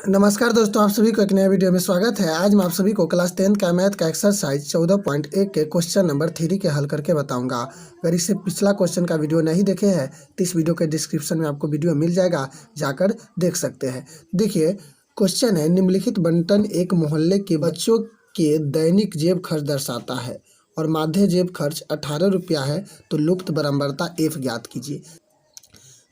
नमस्कार दोस्तों, आप सभी को एक नया वीडियो में स्वागत है। आज मैं आप सभी को क्लास 10 का मैथ का एक्सरसाइज 14.1 के क्वेश्चन नंबर 3 के हल करके बताऊंगा। अगर इससे पिछला क्वेश्चन का वीडियो नहीं देखे हैं तो इस वीडियो के डिस्क्रिप्शन में आपको वीडियो मिल जाएगा, जाकर देख सकते हैं। देखिए क्वेश्चन है, निम्नलिखित बंटन एक मोहल्ले के बच्चों के दैनिक जेब खर्च दर्शाता है और माध्य जेब खर्च 18 रुपया है, तो लुप्त बराबरता एफ ज्ञात कीजिए।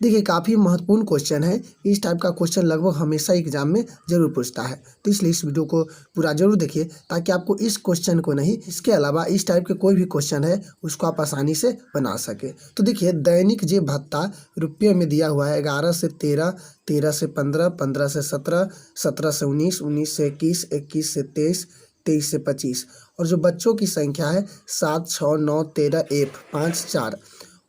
देखिए काफ़ी महत्वपूर्ण क्वेश्चन है। इस टाइप का क्वेश्चन लगभग हमेशा एग्जाम में जरूर पूछता है, तो इसलिए इस वीडियो को पूरा जरूर देखिए ताकि आपको इस क्वेश्चन को नहीं, इसके अलावा इस टाइप के कोई भी क्वेश्चन है उसको आप आसानी से बना सके। तो देखिए दैनिक जेब भत्ता रुपये में दिया हुआ है 11 से 13, 13 से 15, 15 से 17, 17 से 19, 19 से 21, 21 से 23, 23 से 25, और जो बच्चों की संख्या है 7, 6, 9, 13, एफ 5, 4।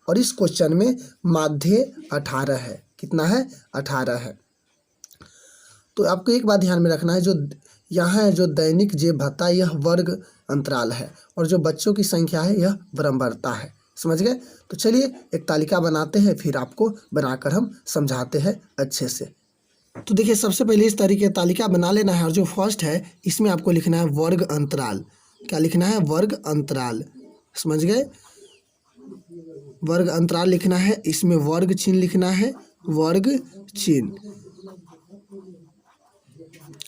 और इस क्वेश्चन में माध्य 18 है। कितना है? 18 है। तो आपको एक बात ध्यान में रखना है, जो यहाँ है जो दैनिक जेब भत्ता यह वर्ग अंतराल है और जो बच्चों की संख्या है यह बराबरता है। समझ गए? तो चलिए एक तालिका बनाते हैं, फिर आपको बनाकर हम समझाते हैं अच्छे से। तो देखिए सबसे पहले इस तरीके तालिका बना लेना है और जो फर्स्ट है इसमें आपको लिखना है वर्ग अंतराल। क्या लिखना है? वर्ग अंतराल। समझ गए? वर्ग अंतराल लिखना है, इसमें वर्ग चिन्ह लिखना है, वर्ग चिन्ह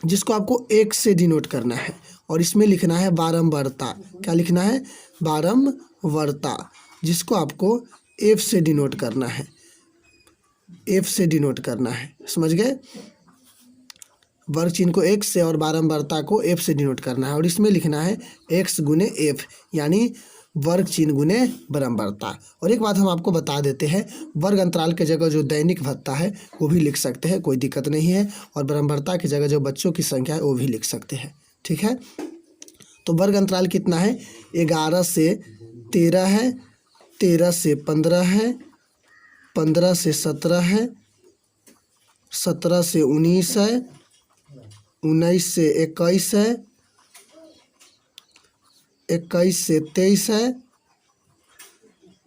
जिसको आपको एक से डिनोट करना है, और इसमें लिखना है बारंबारता। क्या लिखना है? बारंबारता, जिसको आपको एफ से डिनोट करना है, एफ से डिनोट करना है। समझ गए? वर्ग चिन्ह को एक्स से और बारंबारता को एफ से डिनोट करना है, और इसमें लिखना है एक्स गुने एफ, यानी वर्ग चिन्ह गुने बराबरता। और एक बात हम आपको बता देते हैं, वर्ग अंतराल के जगह जो दैनिक भत्ता है वो भी लिख सकते हैं, कोई दिक्कत नहीं है, और बराबरता की जगह जो बच्चों की संख्या है वो भी लिख सकते हैं। ठीक है? तो वर्ग अंतराल कितना है? 11 से 13 है, 13 से 15 है, 15 से 17 है, 17 से 19 है, 19 से 21 है, 21 से 23 है,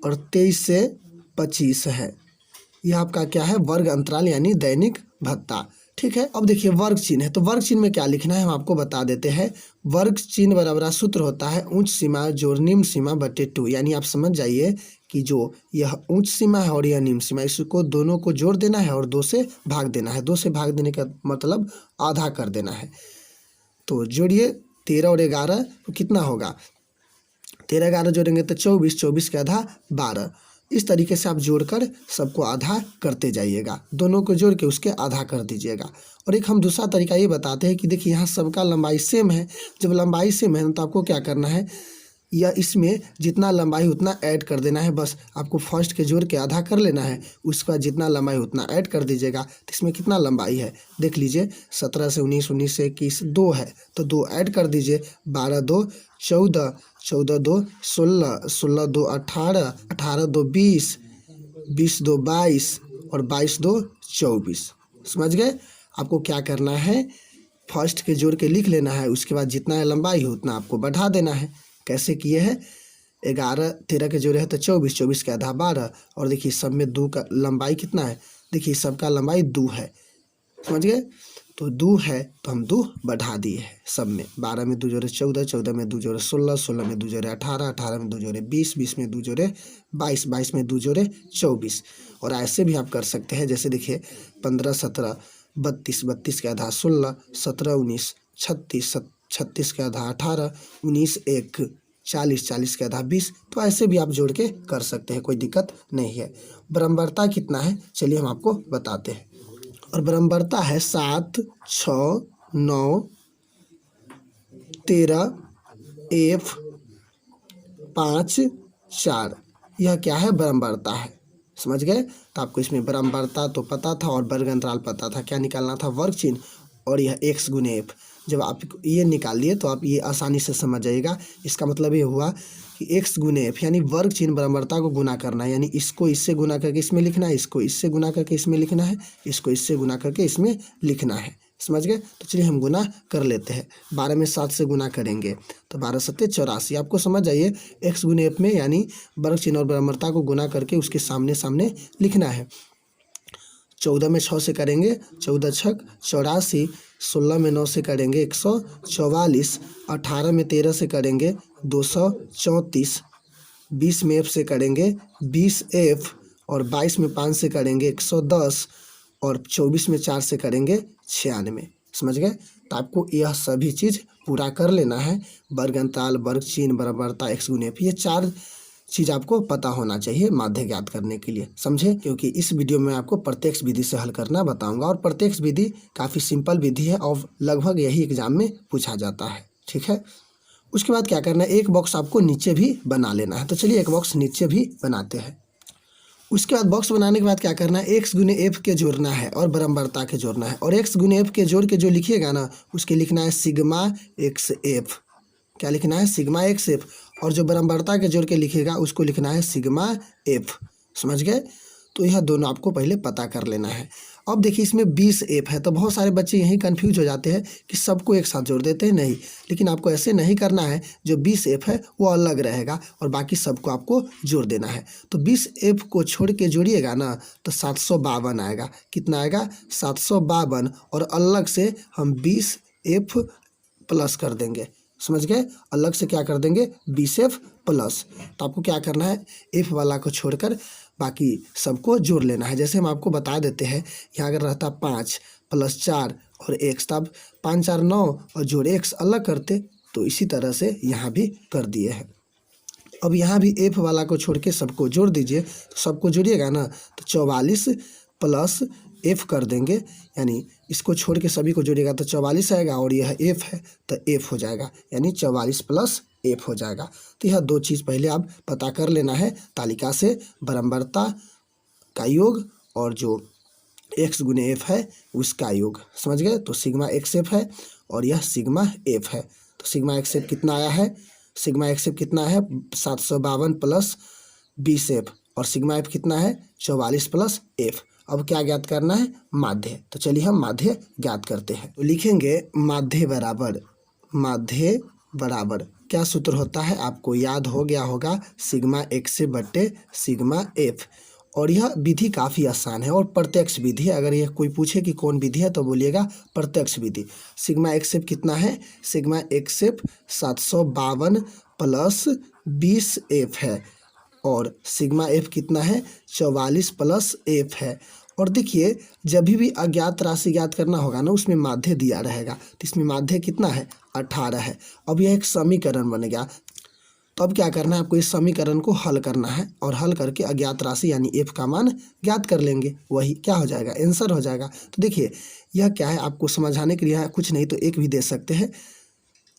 और 23 से 25 है। यह आपका क्या है? वर्ग अंतराल यानी दैनिक भत्ता। ठीक है? अब देखिए वर्ग चिन्ह है, तो वर्ग चिन्ह में क्या लिखना है हम आपको बता देते हैं। वर्ग चिन्ह बराबर सूत्र होता है उच्च सीमा जोड़ निम्न सीमा बटे 2, यानी आप समझ जाइए कि जो यह उच्च सीमा है और यह निम्न सीमा, इसको दोनों को जोड़ देना है और 2 से भाग देना है। 2 से भाग देने का मतलब आधा कर देना है। तो जोड़िए 13 और 11, तो कितना होगा? 13 11 जोड़ेंगे तो 24, 24 के आधा 12। इस तरीके से आप जोड़कर सबको आधा करते जाइएगा, दोनों को जोड़ के उसके आधा कर दीजिएगा। और एक हम दूसरा तरीका ये बताते हैं कि देखिए यहाँ सबका लंबाई सेम है। जब लंबाई सेम है तो आपको क्या करना है, या इसमें जितना लंबाई उतना ऐड कर देना है। बस आपको फर्स्ट के जोड़ के आधा कर लेना है, उसके बाद जितना लंबाई उतना ऐड कर दीजिएगा। तो इसमें कितना लंबाई है देख लीजिए, 17 से 19, 19 से 21, 2 है, तो 2 ऐड कर दीजिए। 12 2 14, 14 2 16, 16 2 18, 18 2 20, 20 2 22, और 22 2 24। समझ गए? आपको क्या करना है, फर्स्ट के जोड़ के लिख लेना है, उसके बाद जितना लंबाई हो उतना आपको बढ़ा देना है। कैसे किए हैं? 11 13 के जोड़े है तो 24, 24 के आधा 12, और देखिए सब में 2 का लंबाई कितना है, देखिए सबका लंबाई 2 है। समझ गए? तो 2 है तो हम 2 बढ़ा दिए हैं सब में। 12 में 2 जोड़े 14, 14 में 2 जोड़े 16, 16 में 2 जोड़े 18, 18 में 2 जोड़े 20, 20 में 2 जोड़े 22, 22 में 2 जोड़े 24। और ऐसे भी आप कर सकते हैं, जैसे देखिए 15 17 32, 32 के आधा 16, 17 19 36, 36 के आधा 18, 19 1 40, 40 के आधा 20। तो ऐसे भी आप जोड़ के कर सकते हैं, कोई दिक्कत नहीं है। बराबरता कितना है चलिए हम आपको बताते हैं। और बराबरता है 7 6 9 13 एफ 5 4। यह क्या है? बराबरता है। समझ गए? तो आपको इसमें बराबरता तो पता था और वर्ग अंतराल पता था। क्या निकालना था? वर्ग चिन्ह, और यह एक्स गुने एफ। जब आप ये निकाल लिए तो आप ये आसानी से समझ जाइएगा। इसका मतलब ये हुआ कि एक्स गुने एफ यानी वर्ग चिन्ह बराबरता को गुना करना है, यानी इसको इससे गुना करके इसमें लिखना है, इसको इससे गुना करके इसमें लिखना है, इसको इससे गुना करके इसमें लिखना है। समझ गए? तो चलिए हम गुना कर लेते हैं। 12 में 7 से गुना करेंगे तो 12 7 84। आपको समझ जाइए एक्स गुने एफ में यानी वर्ग चिन्ह और बराबरता को गुना करके उसके सामने सामने लिखना है। 14 में 6 से करेंगे, 14 छक 84, 16 में 9 से करेंगे 144, 18 में 13 से करेंगे 234, 20 में F से करेंगे 20F, और 22 में 5 से करेंगे 110, और 24 में 4 से करेंगे 96। समझ गए? तो आपको यह सभी चीज़ पूरा कर लेना है। वर्ग अंतराल, वर्ग चिन्ह, बराबरता, x गुने f, ये 4 चीज़ आपको पता होना चाहिए माध्य ज्ञात करने के लिए। समझे? क्योंकि इस वीडियो में आपको प्रत्यक्ष विधि से हल करना बताऊंगा, और प्रत्यक्ष विधि काफ़ी सिंपल विधि है और लगभग यही एग्जाम में पूछा जाता है। ठीक है? उसके बाद क्या करना है, एक बॉक्स आपको नीचे भी बना लेना है। तो चलिए एक बॉक्स नीचे भी बनाते हैं। उसके बाद बॉक्स बनाने के बाद क्या करना है, x गुने f के जोड़ना है और बराबरता के जोड़ना है। और x गुने f के जोड़ के जो लिखिएगा ना, उसके लिखना है सिग्मा एक्स एफ। क्या लिखना है? Sigma x F. और जो बराबरता के जोड़ के लिखिएगा उसको लिखना है सिग्मा एफ। समझ गए? तो यह दोनों आपको पहले पता कर लेना है। अब देखिए इसमें 20F है, तो बहुत सारे बच्चे यही कंफ्यूज हो जाते हैं कि सबको एक साथ जोड़ देते हैं। नहीं, लेकिन आपको ऐसे नहीं करना है। जो 20F है वो अलग रहेगा और बाकी सबको आपको जोड़ देना है। तो 20F को छोड़ के जोड़िएगा ना तो 752 आएगा। कितना आएगा? 752। और अलग से हम 20F प्लस कर देंगे। समझ गए? अलग से क्या कर देंगे? 20F plus. तो आपको क्या करना है, F वाला को छोड़कर बाकी सबको जोड़ लेना है। जैसे हम आपको बता देते हैं, यहाँ अगर रहता 5 + 4 और x, तब 5 4 9 और जोड़ x अलग करते, तो इसी तरह से यहाँ भी कर दिए हैं। अब यहाँ भी F वाला को छोड़ के सबको जोड़ दीजिए। तो सबको जोड़िएगा ना तो 44 + F कर देंगे, यानी इसको छोड़ के सभी को जोड़िएगा तो 44 आएगा, और यह F है तो F हो जाएगा, यानी 44 + F हो जाएगा। तो यह 2 चीज़ पहले आप पता कर लेना है तालिका से, बराबरता का योग और जो x गुने f है उसका योग। समझ गए? तो सिग्मा एक्स एफ है और यह सिग्मा f है। तो सिग्मा एक्स एफ कितना आया है? सिग्मा एक्स एफ कितना है? 752 + 20F, और सिग्मा एफ कितना है? 44 + F। अब क्या ज्ञात करना है? माध्य। तो चलिए हम माध्य ज्ञात करते हैं। तो लिखेंगे माध्य बराबर क्या सूत्र होता है? आपको याद हो गया होगा, सिग्मा एक्स बट्टे सिग्मा एफ। और यह विधि काफ़ी आसान है और प्रत्यक्ष विधि है। अगर यह कोई पूछे कि कौन विधि है तो बोलिएगा प्रत्यक्ष विधि। सिग्मा एक्स एफ कितना है? सिग्मा एक्स एफ 752 + 20F है, और सिग्मा एफ कितना है? 44 + F है। और देखिए जब भी अज्ञात राशि ज्ञात करना होगा ना, उसमें माध्य दिया रहेगा। तो इसमें माध्य कितना है? 18 है। अब यह एक समीकरण बन गया। तो अब क्या करना है, आपको इस समीकरण को हल करना है, और हल करके अज्ञात राशि यानी f का मान ज्ञात कर लेंगे। वही क्या हो जाएगा? आंसर हो जाएगा। तो देखिए यह क्या है, आपको समझाने के लिए यहाँ कुछ नहीं तो 1 भी दे सकते हैं।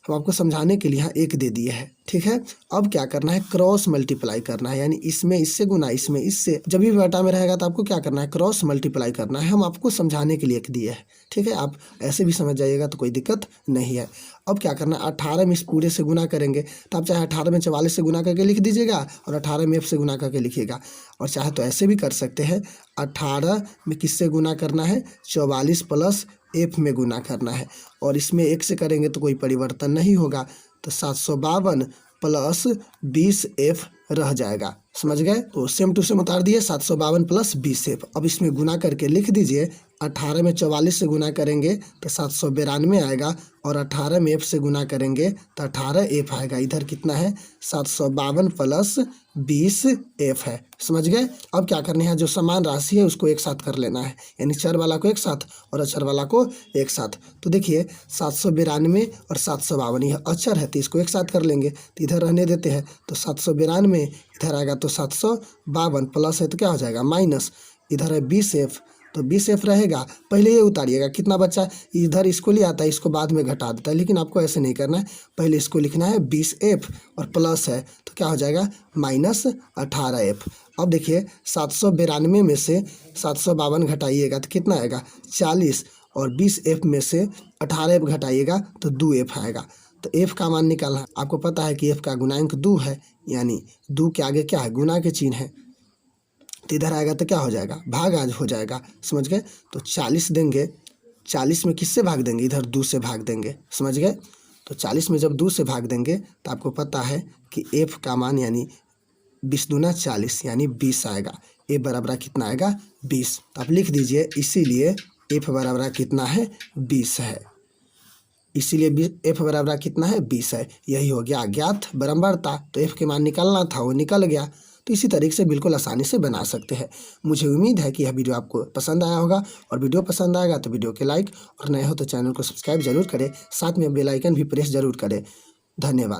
हम आपको समझाने के लिए यहाँ 1 दे दिए है। ठीक है? अब क्या करना है? क्रॉस मल्टीप्लाई करना है, यानी इसमें इससे गुना, इसमें इससे। जब भी बटा में रहेगा तो आपको क्या करना है? क्रॉस मल्टीप्लाई करना है। हम आपको समझाने के लिए 1 दिए है। ठीक है? आप ऐसे भी समझ जाइएगा तो कोई दिक्कत नहीं है। अब क्या करना है? 18 में इस पूरे से गुना करेंगे, तो आप चाहे 18 में 44 से गुना करके लिख दीजिएगा और 18 में F से गुना करके लिखिएगा। और चाहे तो ऐसे भी कर सकते हैं, 18 में किससे गुना करना है? 44 + F में गुना करना है, और इसमें 1 से करेंगे तो कोई परिवर्तन नहीं होगा। तो 752 + 20F रह जाएगा। समझ गए? तो सेम टू सेम उतार दिए, 752 + 20F। अब इसमें गुना करके लिख दीजिए। 18 में 44 से गुना करेंगे तो 792 आएगा, और 18 में F से गुना करेंगे तो 18F आएगा। इधर कितना है? 752 + 20F है। समझ गए? अब क्या करना है? जो समान राशि है उसको एक साथ कर लेना है, यानी चर वाला को एक साथ और अचर वाला को एक साथ। तो देखिए 792 और 752 यह अचर है, तो इसको एक साथ कर लेंगे। तो इधर रहने देते हैं, तो 792 इधर आएगा तो 752 प्लस है तो क्या हो जाएगा? माइनस। इधर है 20F, तो 20F रहेगा। पहले ये उतारिएगा, कितना बचा? इधर इसको ले आता है, इसको बाद में घटा देता है, लेकिन आपको ऐसे नहीं करना है। पहले इसको लिखना है 20F और प्लस है तो क्या हो जाएगा? -18F। अब देखिए 792 में से 752 घटाइएगा तो कितना आएगा? 40, और 20F में से 18F घटाइएगा तो 2F आएगा। तो F का मान निकालना। आपको पता है कि F का गुणांक 2 है, यानी 2 के आगे क्या है? गुना के चिन्ह है। तो इधर आएगा तो क्या हो जाएगा? भाग आज हो जाएगा। समझ गए? तो 40 देंगे, 40 में किससे भाग देंगे? इधर 2 से भाग देंगे। समझ गए? तो 40 में जब 2 से भाग देंगे तो आपको पता है कि F का मान यानी 20 दूना 40 यानी 20 आएगा। F बराबर कितना आएगा? 20। तो आप लिख दीजिए, इसीलिए एफ बराबर कितना है 20 है, इसीलिए एफ बराबर कितना है 20 है। यही हो गया अज्ञात बराबरता। तो एफ के मान निकालना था, वो निकल गया। तो इसी तरीके से बिल्कुल आसानी से बना सकते हैं। मुझे उम्मीद है कि यह वीडियो आपको पसंद आया होगा, और वीडियो पसंद आएगा तो वीडियो के लाइक, और नए हो तो चैनल को सब्सक्राइब जरूर करें, साथ में बेल आइकन भी प्रेस जरूर करें। धन्यवाद।